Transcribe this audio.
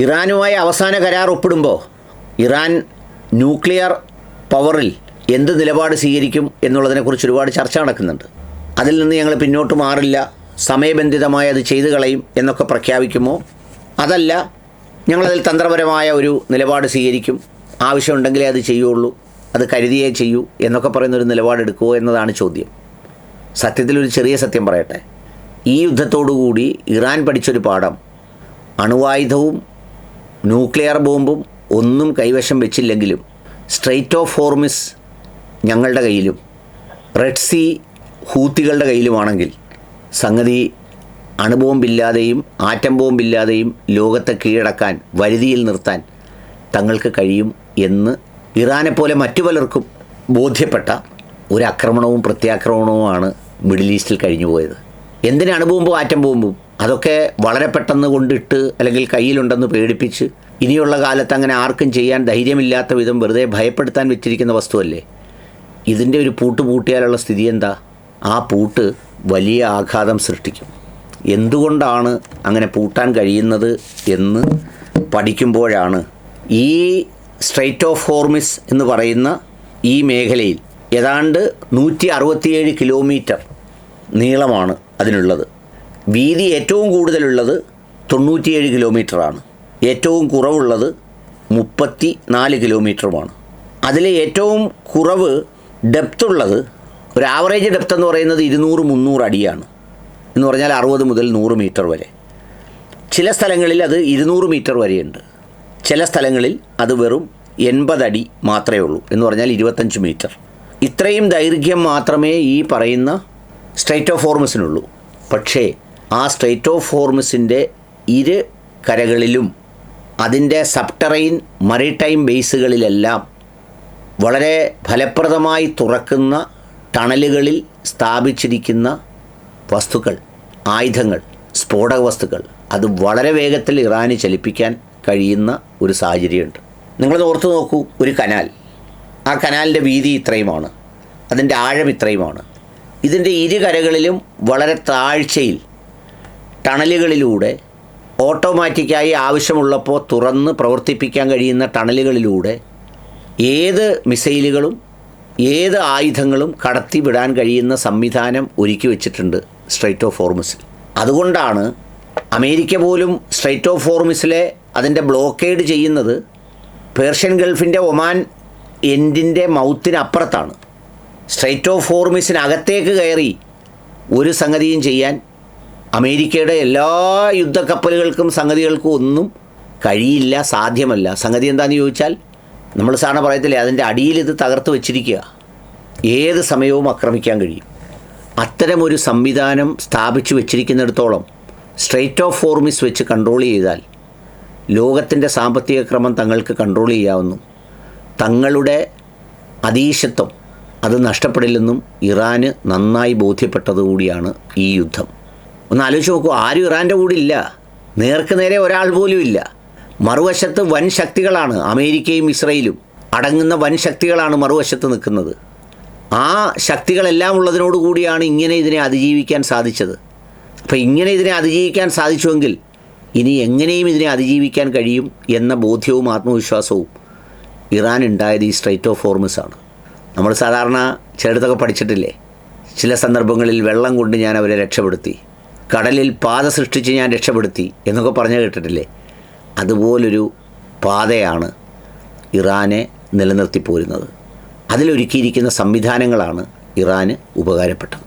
ഇറാനുമായി അവസാന കരാർ ഒപ്പിടുമ്പോൾ ഇറാൻ ന്യൂക്ലിയർ പവറിൽ എന്ത് നിലപാട് സ്വീകരിക്കും എന്നുള്ളതിനെക്കുറിച്ച് ഒരുപാട് ചർച്ച നടക്കുന്നുണ്ട്. അതിൽ നിന്ന് ഞങ്ങൾ പിന്നോട്ട് മാറില്ല, സമയബന്ധിതമായി അത് ചെയ്തു കളയും എന്നൊക്കെ പ്രഖ്യാപിക്കുമോ, അതല്ല ഞങ്ങളതിൽ തന്ത്രപരമായ ഒരു നിലപാട് സ്വീകരിക്കും, ആവശ്യമുണ്ടെങ്കിലേ അത് ചെയ്യുള്ളൂ, അത് കരുതിയേ ചെയ്യൂ എന്നൊക്കെ പറയുന്നൊരു നിലപാടെടുക്കുമോ എന്നതാണ് ചോദ്യം. സത്യത്തിലൊരു ചെറിയ സത്യം പറയട്ടെ, ഈ യുദ്ധത്തോടുകൂടി ഇറാൻ പഠിച്ചൊരു പാഠം, അണുവായുധവും ന്യൂക്ലിയർ ബോംബും ഒന്നും കൈവശം വെച്ചില്ലെങ്കിലും സ്ട്രെയ്റ്റ് ഓഫ് ഹോർമിസ് ഞങ്ങളുടെ കയ്യിലും റെഡ് സീ ഹൂത്തികളുടെ കയ്യിലുമാണെങ്കിൽ സംഗതി അണുബോംബില്ലാതെയും ആറ്റം ബോംബില്ലാതെയും ലോകത്തെ കീഴടക്കാൻ, വരുതിയിൽ നിർത്താൻ തങ്ങൾക്ക് കഴിയും എന്ന് ഇറാനെപ്പോലെ മറ്റു പലർക്കും ബോധ്യപ്പെട്ട ഒരു ആക്രമണവും പ്രത്യാക്രമണവുമാണ് മിഡിൽ ഈസ്റ്റിൽ കഴിഞ്ഞു പോയത്. എന്തിന് അണുബോംബും ആറ്റം ബോംബും? അതൊക്കെ വളരെ പെട്ടെന്ന് കൊണ്ടിട്ട് അല്ലെങ്കിൽ കയ്യിലുണ്ടെന്ന് പേടിപ്പിച്ച് ഇനിയുള്ള കാലത്ത് അങ്ങനെ ആർക്കും ചെയ്യാൻ ധൈര്യമില്ലാത്ത വിധം വെറുതെ ഭയപ്പെടുത്താൻ വെച്ചിരിക്കുന്ന വസ്തുവല്ലേ. ഇതിൻ്റെ ഒരു പൂട്ട് പൂട്ടിയാലുള്ള സ്ഥിതി എന്താ? ആ പൂട്ട് വലിയ ആഘാതം സൃഷ്ടിക്കും. എന്തുകൊണ്ടാണ് അങ്ങനെ പൂട്ടാൻ കഴിയുന്നത് എന്ന് പഠിക്കുമ്പോഴാണ് ഈ സ്ട്രെയ്റ്റ് ഓഫ് ഹോർമിസ് എന്ന് പറയുന്ന ഈ മേഖലയിൽ ഏതാണ്ട് 167 കിലോമീറ്റർ നീളമാണ് അതിനുള്ളത്. വീതി ഏറ്റവും കൂടുതലുള്ളത് 97 കിലോമീറ്ററാണ്. ഏറ്റവും കുറവുള്ളത് 34 കിലോമീറ്ററുമാണ്. അതിൽ ഏറ്റവും കുറവ് ഡെപ്തുള്ളത്, ഒരു ആവറേജ് ഡെപ്ത് എന്ന് പറയുന്നത് 200-300 അടിയാണ്. എന്ന് പറഞ്ഞാൽ 60 മുതൽ 100 മീറ്റർ വരെ. ചില സ്ഥലങ്ങളിൽ അത് 200 മീറ്റർ വരെയുണ്ട്. ചില സ്ഥലങ്ങളിൽ അത് വെറും 80 അടി മാത്രമേ ഉള്ളൂ. എന്ന് പറഞ്ഞാൽ 25 മീറ്റർ. ഇത്രയും ദൈർഘ്യം മാത്രമേ ഈ പറയുന്ന സ്ട്രെയ്റ്റ് ഓഫ് ഹോർമിസിനുള്ളൂ. പക്ഷേ ആ സ്ട്രെയ്റ്റ് ഓഫ് ഹോർമിസിൻ്റെ ഇരു കരകളിലും അതിൻ്റെ സബ്ടെറൈൻ മറിടൈം ബേസുകളിലെല്ലാം വളരെ ഫലപ്രദമായി തുറക്കുന്ന ടണലുകളിൽ സ്ഥാപിച്ചിരിക്കുന്ന വസ്തുക്കൾ, ആയുധങ്ങൾ, സ്ഫോടക വസ്തുക്കൾ, അത് വളരെ വേഗത്തിൽ ഇറാന് ചലിപ്പിക്കാൻ കഴിയുന്ന ഒരു സാഹചര്യമുണ്ട്. നിങ്ങളത് ഓർത്ത് നോക്കൂ, ഒരു കനാൽ, ആ കനാലിൻ്റെ വീതി ഇത്രയുമാണ്, അതിൻ്റെ ആഴം ഇത്രയുമാണ്. ഇതിൻ്റെ ഇരു കരകളിലും വളരെ താഴ്ചയിൽ ടണലുകളിലൂടെ ഓട്ടോമാറ്റിക്കായി ആവശ്യമുള്ളപ്പോൾ തുറന്ന് പ്രവർത്തിപ്പിക്കാൻ കഴിയുന്ന ടണലുകളിലൂടെ ഏത് മിസൈലുകളും ഏത് ആയുധങ്ങളും കടത്തിവിടാൻ കഴിയുന്ന സംവിധാനം ഒരുക്കി വച്ചിട്ടുണ്ട് സ്ട്രെയ്റ്റ് ഓഫ് ഹോർമിസിൽ. അതുകൊണ്ടാണ് അമേരിക്ക പോലും സ്ട്രെയ്റ്റ് ഓഫ് ഹോർമിസിലെ അതിൻ്റെ ബ്ലോക്കേഡ് ചെയ്യുന്നത് പേർഷ്യൻ ഗൾഫിൻ്റെ ഒമാൻ എൻഡിൻ്റെ മൗത്തിനപ്പുറത്താണ്. സ്ട്രെയ്റ്റ് ഓഫ് ഹോർമിസിനകത്തേക്ക് കയറി ഒരു സംഗതിയും ചെയ്യാൻ അമേരിക്കയുടെ എല്ലാ യുദ്ധക്കപ്പലുകൾക്കും സംഗതികൾക്കും ഒന്നും കഴിയില്ല, സാധ്യമല്ല. സംഗതി എന്താണെന്ന് ചോദിച്ചാൽ, നമ്മൾ സാധാരണ പറയത്തില്ലേ, അതിൻ്റെ അടിയിൽ ഇത് തകർത്ത് വെച്ചിരിക്കുക, ഏത് സമയവും ആക്രമിക്കാൻ കഴിയും. അത്തരമൊരു സംവിധാനം സ്ഥാപിച്ചു വെച്ചിരിക്കുന്നിടത്തോളം സ്ട്രെയ്റ്റ് ഓഫ് ഹോർമിസ് വെച്ച് കൺട്രോൾ ചെയ്താൽ ലോകത്തിൻ്റെ സാമ്പത്തിക ക്രമം തങ്ങൾക്ക് കൺട്രോൾ ചെയ്യാവുന്നു. തങ്ങളുടെ അധീശത്വം അത് നഷ്ടപ്പെടില്ലെന്നും ഇറാന് നന്നായി ബോധ്യപ്പെട്ടതുകൂടിയാണ് ഈ യുദ്ധം. ഒന്ന് ആലോചിച്ച് നോക്കൂ, ആരും ഇറാൻ്റെ കൂടെ ഇല്ല, നേർക്ക് നേരെ ഒരാൾ പോലും ഇല്ല. മറുവശത്ത് വൻ ശക്തികളാണ്, അമേരിക്കയും ഇസ്രയേലും അടങ്ങുന്ന വൻ ശക്തികളാണ് മറുവശത്ത് നിൽക്കുന്നത്. ആ ശക്തികളെല്ലാം ഉള്ളതിനോടുകൂടിയാണ് ഇങ്ങനെ ഇതിനെ അതിജീവിക്കാൻ സാധിച്ചത്. അപ്പോൾ ഇങ്ങനെ ഇതിനെ അതിജീവിക്കാൻ സാധിച്ചുവെങ്കിൽ ഇനി എങ്ങനെയും ഇതിനെ അതിജീവിക്കാൻ കഴിയും എന്ന ബോധ്യവും ആത്മവിശ്വാസവും ഇറാൻ ഉണ്ടായത് ഈ സ്ട്രെയ്റ്റ് ഓഫ് ഹോർമിസാണ്. നമ്മൾ സാധാരണ ചിലയിടത്തൊക്കെ പഠിച്ചിട്ടില്ലേ, ചില സന്ദർഭങ്ങളിൽ വെള്ളം കൊണ്ട് ഞാൻ അവരെ രക്ഷപ്പെടുത്തി, കടലിൽ പാത സൃഷ്ടിച്ച് ഞാൻ രക്ഷപ്പെടുത്തി എന്നൊക്കെ പറഞ്ഞു കേട്ടിട്ടില്ലേ. അതുപോലൊരു പാതയാണ് ഇറാനെ നിലനിർത്തിപ്പോരുന്നത്. അതിലൊരുക്കിയിരിക്കുന്ന സംവിധാനങ്ങളാണ് ഇറാന് ഉപകാരപ്പെട്ടത്.